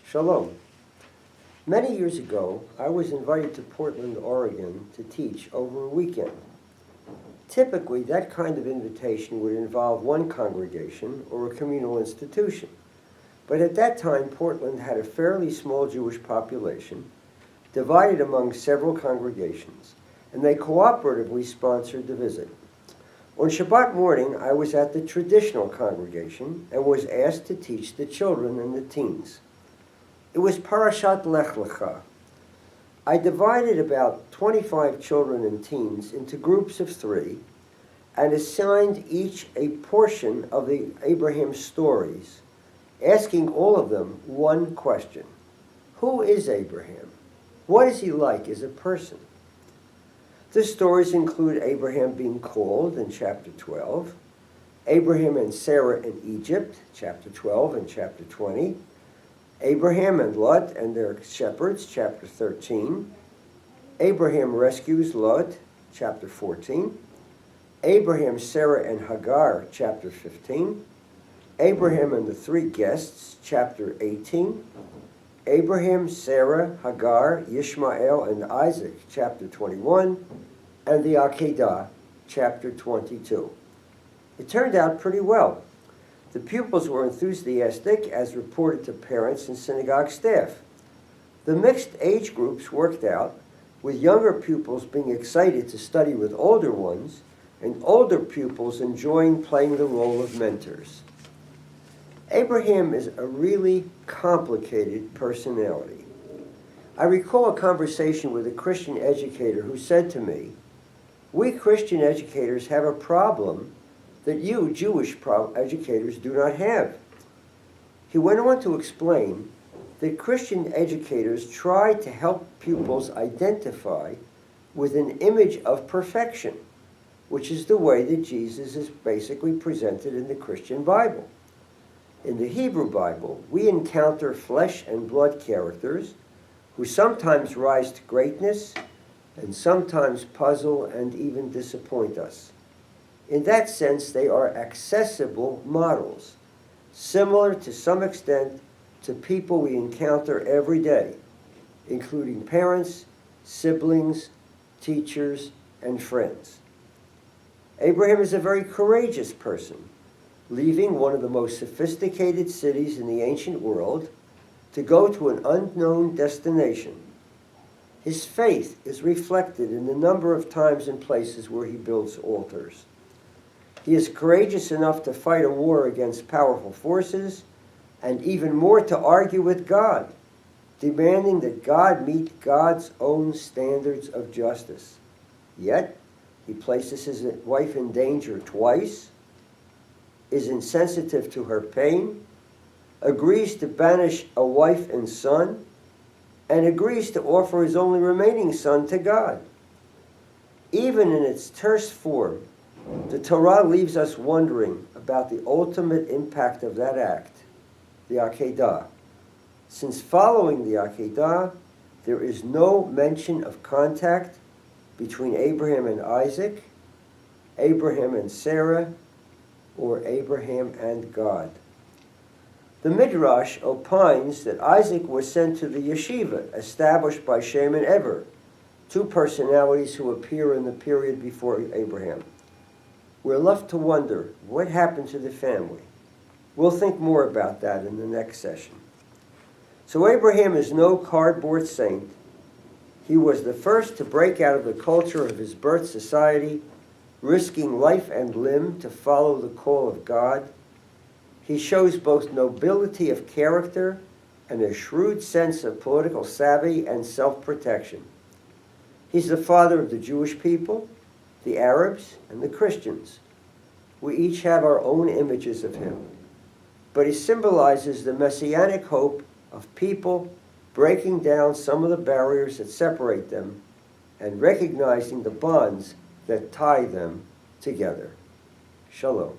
Shalom. Many years ago, I was invited to Portland, Oregon to teach over a weekend. Typically, that kind of invitation would involve one congregation or a communal institution. But at that time, Portland had a fairly small Jewish population, divided among several congregations, and they cooperatively sponsored the visit. On Shabbat morning, I was at the traditional congregation and was asked to teach the children and the teens. It was Parashat Lech Lecha. I divided about 25 children and teens into groups of 3 and assigned each a portion of the Abraham stories, asking all of them one question. Who is Abraham? What is he like as a person? The stories include Abraham being called in chapter 12, Abraham and Sarah in Egypt, chapter 12 and chapter 20, Abraham and Lot and their shepherds, chapter 13, Abraham rescues Lot, chapter 14, Abraham, Sarah, and Hagar, chapter 15, Abraham and the 3 guests, chapter 18, Abraham, Sarah, Hagar, Ishmael, and Isaac, chapter 21, and the Akedah, chapter 22. It turned out pretty well. The pupils were enthusiastic, as reported to parents and synagogue staff. The mixed age groups worked out, with younger pupils being excited to study with older ones, and older pupils enjoying playing the role of mentors. Abraham is a really complicated personality. I recall a conversation with a Christian educator who said to me, "We Christian educators have a problem that you Jewish educators do not have." He went on to explain that Christian educators try to help pupils identify with an image of perfection, which is the way that Jesus is basically presented in the Christian Bible. In the Hebrew Bible, we encounter flesh and blood characters who sometimes rise to greatness and sometimes puzzle and even disappoint us. In that sense, they are accessible models, similar to some extent to people we encounter every day, including parents, siblings, teachers, and friends. Abraham is a very courageous person, leaving one of the most sophisticated cities in the ancient world to go to an unknown destination. His faith is reflected in the number of times and places where he builds altars. He is courageous enough to fight a war against powerful forces, and even more to argue with God, demanding that God meet God's own standards of justice. Yet, he places his wife in danger twice, is insensitive to her pain, agrees to banish a wife and son, and agrees to offer his only remaining son to God. Even in its terse form, the Torah leaves us wondering about the ultimate impact of that act, the Akedah. Since following the Akedah, there is no mention of contact between Abraham and Isaac, Abraham and Sarah, or Abraham and God. The Midrash opines that Isaac was sent to the yeshiva established by Shem and Eber, 2 personalities who appear in the period before Abraham. We're left to wonder what happened to the family. We'll think more about that in the next session. So Abraham is no cardboard saint. He was the first to break out of the culture of his birth society, risking life and limb to follow the call of God. He shows both nobility of character and a shrewd sense of political savvy and self-protection. He's the father of the Jewish people, the Arabs, and the Christians. We each have our own images of him, but he symbolizes the messianic hope of people breaking down some of the barriers that separate them and recognizing the bonds that tie them together. Shalom.